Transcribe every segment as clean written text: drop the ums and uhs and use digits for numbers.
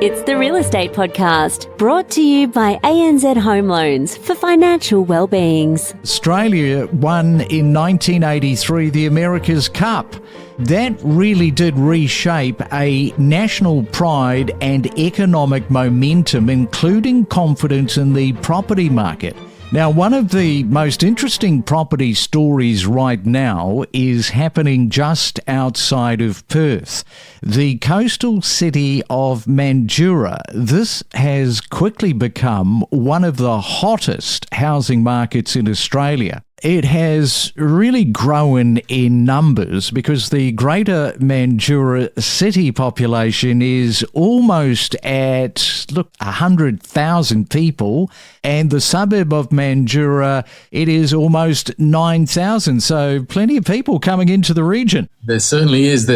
It's the Real Estate Podcast, brought to you by ANZ Home Loans for financial well-beings. Australia won in 1983 the America's Cup. That really did reshape a national pride and economic momentum, including confidence in the property market. Now, one of the most interesting property stories right now is happening just outside of Perth, the coastal city of Mandurah. This has quickly become one of the hottest housing markets in Australia. It has really grown in numbers because the greater Mandurah city population is almost at, 100,000 people, and the suburb of Mandurah, it is almost 9,000. So plenty of people coming into the region. There certainly is,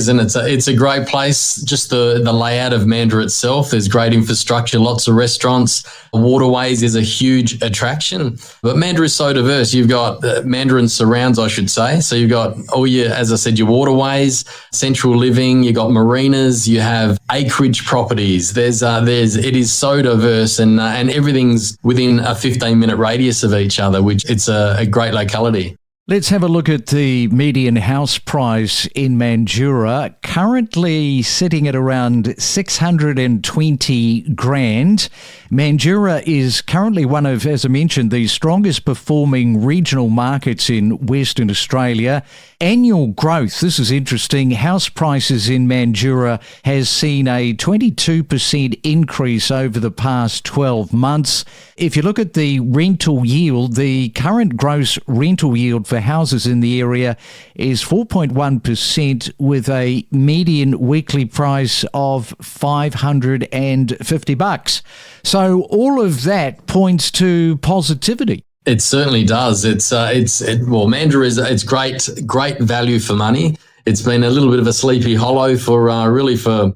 and it's a great place. Just the layout of Mandurah itself, there's great infrastructure, lots of restaurants, waterways is a huge attraction. But Mandurah is so diverse. You've got Mandurah and surrounds, I should say. So you've got all your, as I said, your waterways, central living. You've got marinas. You have acreage properties. It is so diverse, and everything's within a 15-minute radius of each other, which it's a great locality. Let's have a look at the median house price in Mandurah, currently sitting at around 620 grand. Mandurah is currently one of, as I mentioned, the strongest performing regional markets in Western Australia. Annual growth, this is interesting, house prices in Mandurah has seen a 22% increase over the past 12 months. If you look at the rental yield, the current gross rental yield for houses in the area is 4.1%, with a median weekly price of $550. So all of that points to positivity. It certainly does. Mandurah it's great value for money. It's been a little bit of a sleepy hollow for up until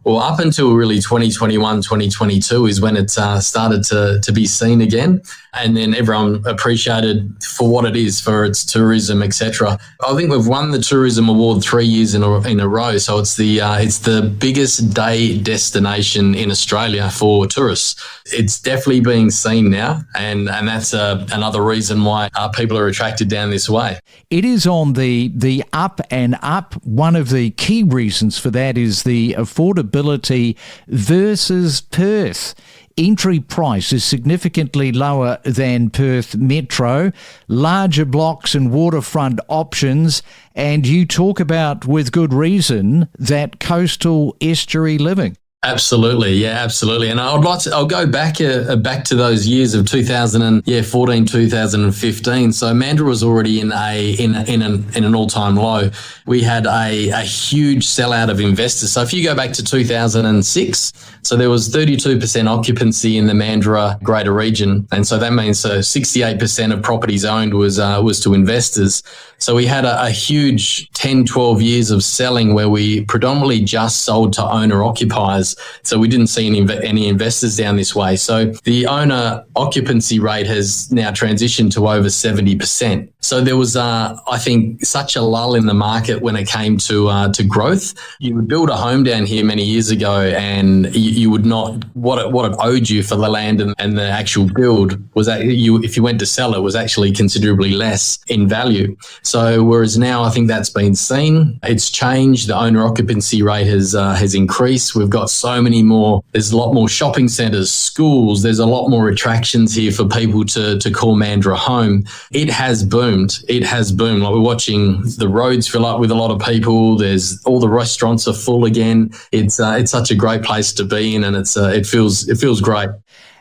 2021, 2022 is when it started to be seen again. And then everyone appreciated for what it is, for its tourism, etc. I think we've won the tourism award 3 years in a row. So it's the biggest day destination in Australia for tourists. It's definitely being seen now, and that's another reason why people are attracted down this way. It is on the up and up. One of the key reasons for that is the affordability versus Perth. Entry price is significantly lower than Perth Metro, larger blocks and waterfront options, and you talk about, with good reason, that coastal estuary living. Absolutely, yeah, absolutely. And I'll go back to those years of 2014, 2015. So Mandurah was already in an all-time low. We had a huge sellout of investors. So if you go back to 2006, so there was 32% occupancy in the Mandurah greater region, and so that means 68% of properties owned was to investors. So we had a huge 10, 12 years of selling where we predominantly just sold to owner-occupiers. So we didn't see any investors down this way. So the owner occupancy rate has now transitioned to over 70%. So there was, I think, such a lull in the market when it came to growth. You would build a home down here many years ago, and you would not, what it owed you for the land and the actual build was that if you went to sell it, was actually considerably less in value. So whereas now I think that's been seen, it's changed. The owner occupancy rate has increased. We've got so many more. There's a lot more shopping centres, schools. There's a lot more attractions here for people to call Mandurah home. It has boomed. Like, we're watching the roads fill up with a lot of people. There's all the restaurants are full again. It's such a great place to be in, and it feels great.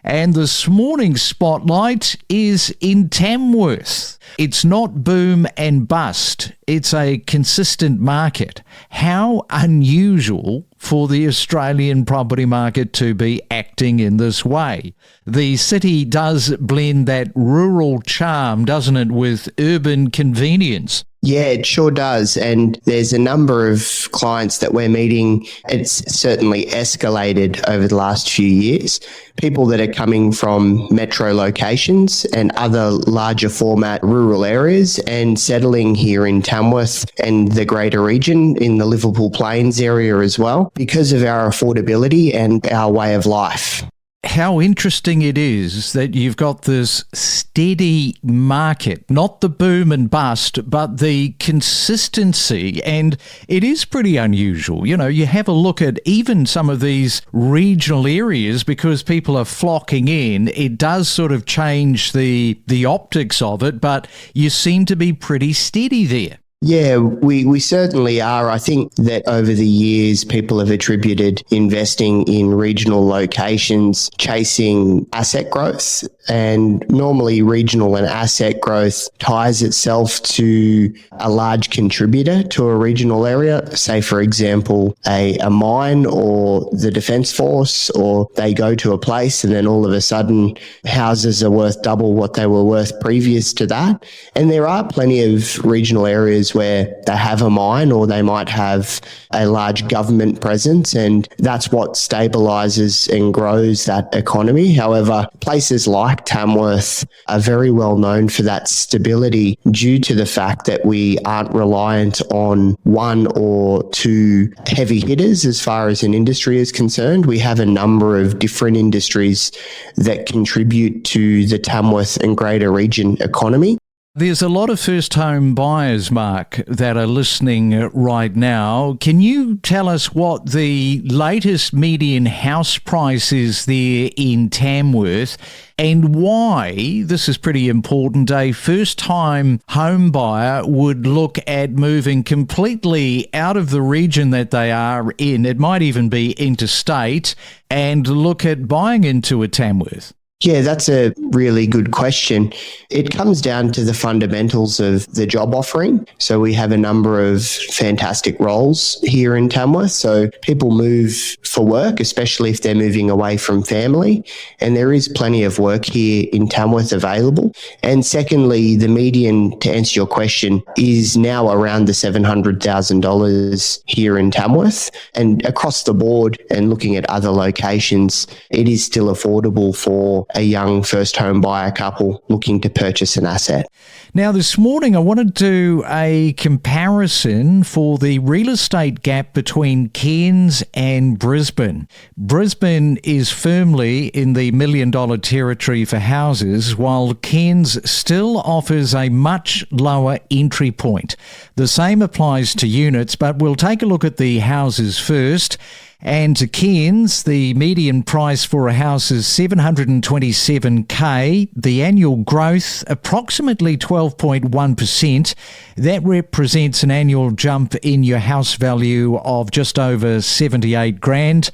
And this morning's spotlight is in Tamworth. It's not boom and bust. It's a consistent market. How unusual for the Australian property market to be acting in this way. The city does blend that rural charm, doesn't it, with urban convenience. Yeah, it sure does. And there's a number of clients that we're meeting. It's certainly escalated over the last few years. People that are coming from metro locations and other larger format rural areas and settling here in Tamworth and the greater region in the Liverpool Plains area as well because of our affordability and our way of life. How interesting it is that you've got this steady market, not the boom and bust, but the consistency. And it is pretty unusual. You know, you have a look at even some of these regional areas because people are flocking in. It does sort of change the optics of it, but you seem to be pretty steady there. Yeah, we certainly are. I think that over the years, people have attributed investing in regional locations, chasing asset growth. And normally regional and asset growth ties itself to a large contributor to a regional area. Say, for example, a mine or the Defence Force, or they go to a place and then all of a sudden houses are worth double what they were worth previous to that. And there are plenty of regional areas where they have a mine or they might have a large government presence, and that's what stabilises and grows that economy. However, places like Tamworth are very well known for that stability due to the fact that we aren't reliant on one or two heavy hitters as far as an industry is concerned. We have a number of different industries that contribute to the Tamworth and greater region economy. There's a lot of first home buyers, Mark, that are listening right now. Can you tell us what the latest median house price is there in Tamworth and why, this is pretty important, a first time home buyer would look at moving completely out of the region that they are in, it might even be interstate, and look at buying into a Tamworth? Yeah, that's a really good question. It comes down to the fundamentals of the job offering. So we have a number of fantastic roles here in Tamworth. So people move for work, especially if they're moving away from family. And there is plenty of work here in Tamworth available. And secondly, the median, to answer your question, is now around the $700,000 here in Tamworth. And across the board and looking at other locations, it is still affordable for a young first home buyer couple looking to purchase an asset. Now, this morning I wanted to do a comparison for the real estate gap between Cairns and Brisbane. Brisbane is firmly in the $1 million territory for houses, while Cairns still offers a much lower entry point. The same applies to units, but we'll take a look at the houses first. And to Cairns, the median price for a house is $727,000. The annual growth, approximately 12.1%. That represents an annual jump in your house value of just over $78,000.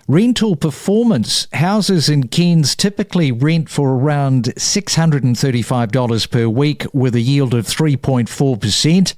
Rental performance. Houses in Cairns typically rent for around $635 per week with a yield of 3.4%.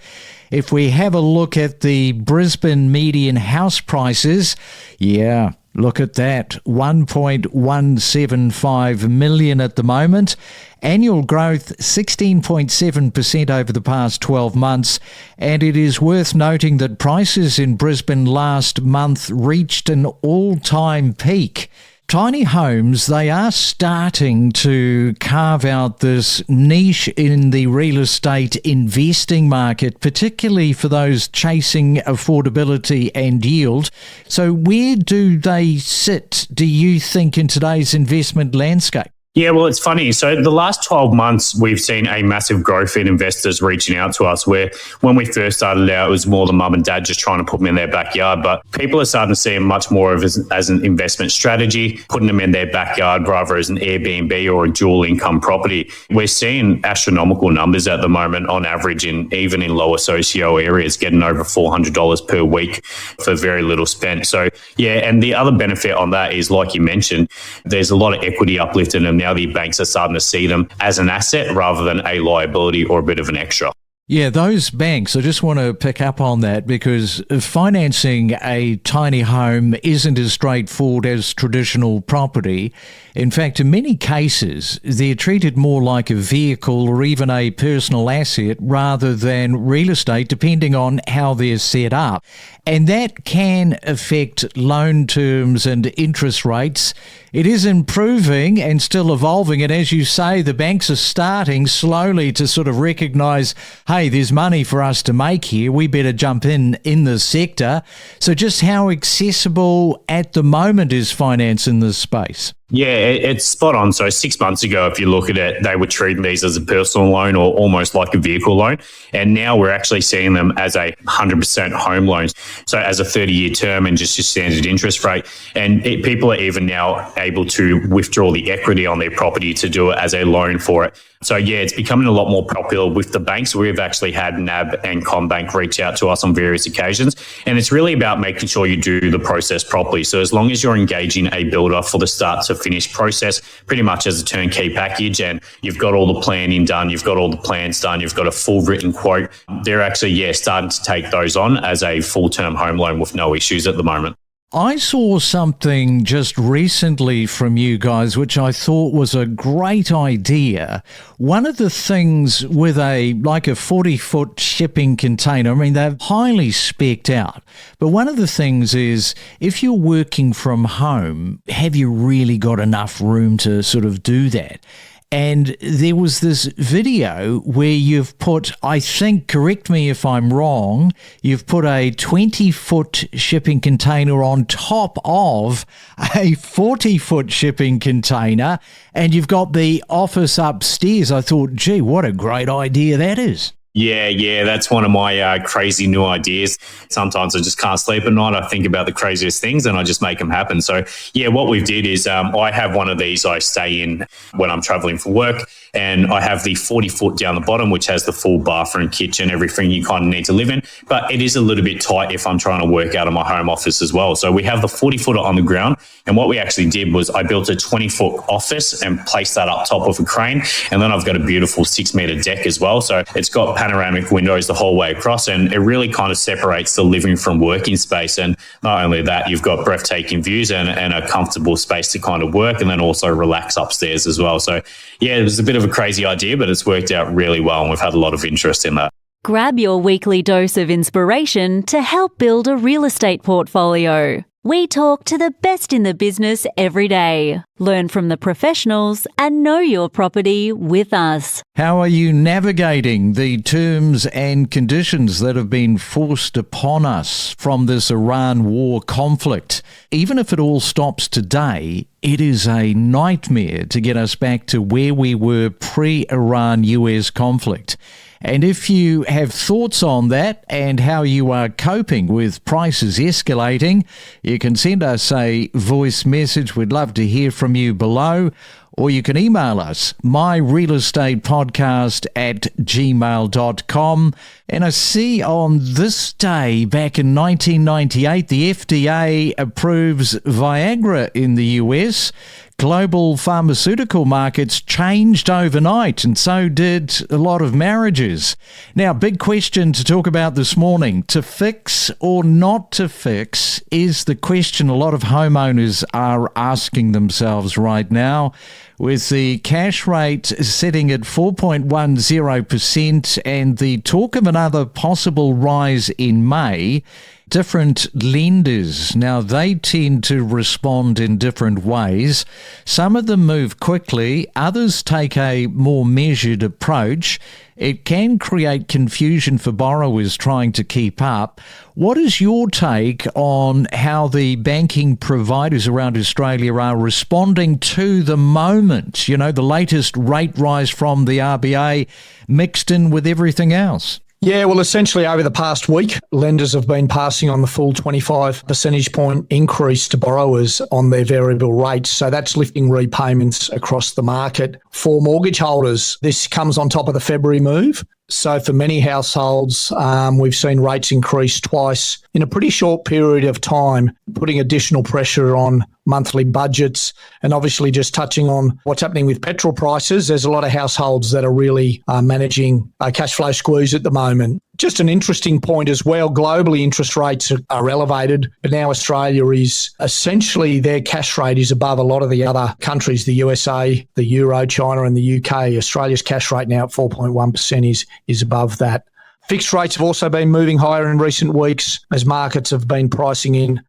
If we have a look at the Brisbane median house prices, yeah, look at that, $1.175 million at the moment. Annual growth 16.7% over the past 12 months, and it is worth noting that prices in Brisbane last month reached an all-time peak. Tiny homes, they are starting to carve out this niche in the real estate investing market, particularly for those chasing affordability and yield. So where do they sit, do you think, in today's investment landscape? Yeah, well, it's funny. So the last 12 months, we've seen a massive growth in investors reaching out to us, where when we first started out, it was more the mum and dad just trying to put them in their backyard. But people are starting to see it much more of as an investment strategy, putting them in their backyard rather as an Airbnb or a dual income property. We're seeing astronomical numbers at the moment on average, even in lower socio areas, getting over $400 per week for very little spent. So, yeah, and the other benefit on that is, like you mentioned, there's a lot of equity uplift in them. Now the banks are starting to see them as an asset rather than a liability or a bit of an extra. Yeah, those banks, I just want to pick up on that because financing a tiny home isn't as straightforward as traditional property. In fact, in many cases, they're treated more like a vehicle or even a personal asset rather than real estate, depending on how they're set up. And that can affect loan terms and interest rates. It is improving and still evolving. And as you say, the banks are starting slowly to sort of recognise, hey, there's money for us to make here. We better jump in the sector. So just how accessible at the moment is finance in this space? Yeah, it's spot on. So 6 months ago, if you look at it, they were treating these as a personal loan or almost like a vehicle loan. And now we're actually seeing them as a 100% home loans. So as a 30-year term and just your standard interest rate. And people are even now able to withdraw the equity on their property to do it as a loan for it. So yeah, it's becoming a lot more popular with the banks. We've actually had NAB and CommBank reach out to us on various occasions. And it's really about making sure you do the process properly. So as long as you're engaging a builder for the start to finish process, pretty much as a turnkey package, and you've got all the planning done, you've got all the plans done, you've got a full written quote, they're actually, starting to take those on as a full-term home loan with no issues at the moment. I saw something just recently from you guys, which I thought was a great idea. One of the things with a 40-foot shipping container, I mean, they're highly spec'd out. But one of the things is, if you're working from home, have you really got enough room to sort of do that? And there was this video where you've put, I think, correct me if I'm wrong, you've put a 20-foot shipping container on top of a 40-foot shipping container, and you've got the office upstairs. I thought, gee, what a great idea that is. Yeah, that's one of my crazy new ideas. Sometimes I just can't sleep at night. I think about the craziest things and I just make them happen. So yeah, what we've did is I have one of these I stay in when I'm traveling for work, and I have the 40-foot down the bottom, which has the full bathroom, kitchen, everything you kind of need to live in. But it is a little bit tight if I'm trying to work out of my home office as well. So we have the 40-footer on the ground. And what we actually did was I built a 20-foot office and placed that up top of a crane. And then I've got a beautiful 6-meter deck as well. So it's got panoramic windows the whole way across, and it really kind of separates the living from working space. And not only that, you've got breathtaking views and a comfortable space to kind of work and then also relax upstairs as well. So yeah, it was a bit of a crazy idea, but it's worked out really well and we've had a lot of interest in that. Grab your weekly dose of inspiration to help build a real estate portfolio. We talk to the best in the business every day. Learn from the professionals and know your property with us. How are you navigating the terms and conditions that have been forced upon us from this Iran war conflict? Even if it all stops today, it is a nightmare to get us back to where we were pre-Iran-US conflict. And if you have thoughts on that and how you are coping with prices escalating, you can send us a voice message. We'd love to hear from you below. Or you can email us, myrealestatepodcast@gmail.com. And I see on this day back in 1998, the FDA approves Viagra in the US. Global pharmaceutical markets changed overnight, and so did a lot of marriages. Now, big question to talk about this morning. To fix or not to fix is the question a lot of homeowners are asking themselves right now. With the cash rate sitting at 4.10% and the talk of another possible rise in May, different lenders, now they tend to respond in different ways. Some of them move quickly, others take a more measured approach. It can create confusion for borrowers trying to keep up. What is your take on how the banking providers around Australia are responding to the moment? You know, the latest rate rise from the RBA mixed in with everything else. Yeah, well, essentially over the past week, lenders have been passing on the full 25 percentage point increase to borrowers on their variable rates. So that's lifting repayments across the market. For mortgage holders, this comes on top of the February move. So for many households, we've seen rates increase twice in a pretty short period of time, putting additional pressure on monthly budgets. And obviously just touching on what's happening with petrol prices, there's a lot of households that are really managing a cash flow squeeze at the moment. Just an interesting point as well, globally interest rates are elevated, but now Australia is essentially their cash rate is above a lot of the other countries, the USA, the Euro, China and the UK. Australia's cash rate now at 4.1% is above that. Fixed rates have also been moving higher in recent weeks as markets have been pricing in,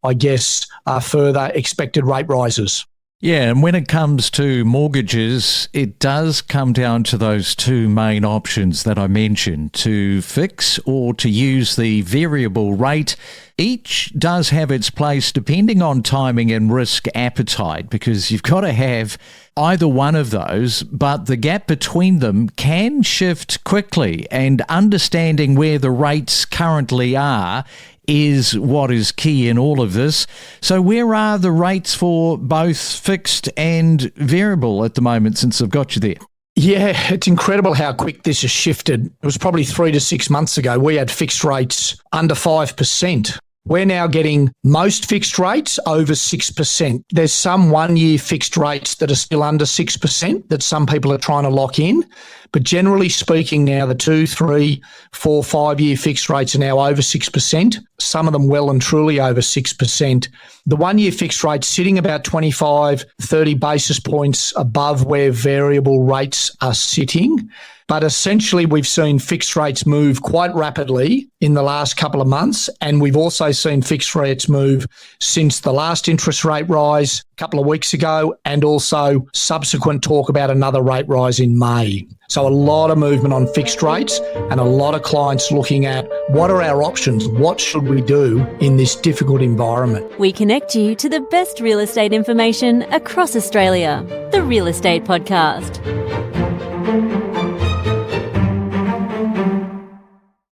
further expected rate rises. Yeah, and when it comes to mortgages, it does come down to those two main options that I mentioned, to fix or to use the variable rate. Each does have its place depending on timing and risk appetite, because you've got to have either one of those, but the gap between them can shift quickly, and understanding where the rates currently are is what is key in all of this. So where are the rates for both fixed and variable at the moment, since I've got you there? Yeah, it's incredible how quick this has shifted. It was probably 3 to 6 months ago. We had fixed rates under 5%. We're now getting most fixed rates over 6%. There's some 1-year fixed rates that are still under 6% that some people are trying to lock in. But generally speaking now, the 2, 3, 4, 5-year fixed rates are now over 6%, some of them well and truly over 6%. The 1-year fixed rate sitting about 25, 30 basis points above where variable rates are sitting. But essentially, we've seen fixed rates move quite rapidly in the last couple of months. And we've also seen fixed rates move since the last interest rate rise a couple of weeks ago, and also subsequent talk about another rate rise in May. So a lot of movement on fixed rates and a lot of clients looking at what are our options? What should we do in this difficult environment? We connect you to the best real estate information across Australia. The Real Estate Podcast.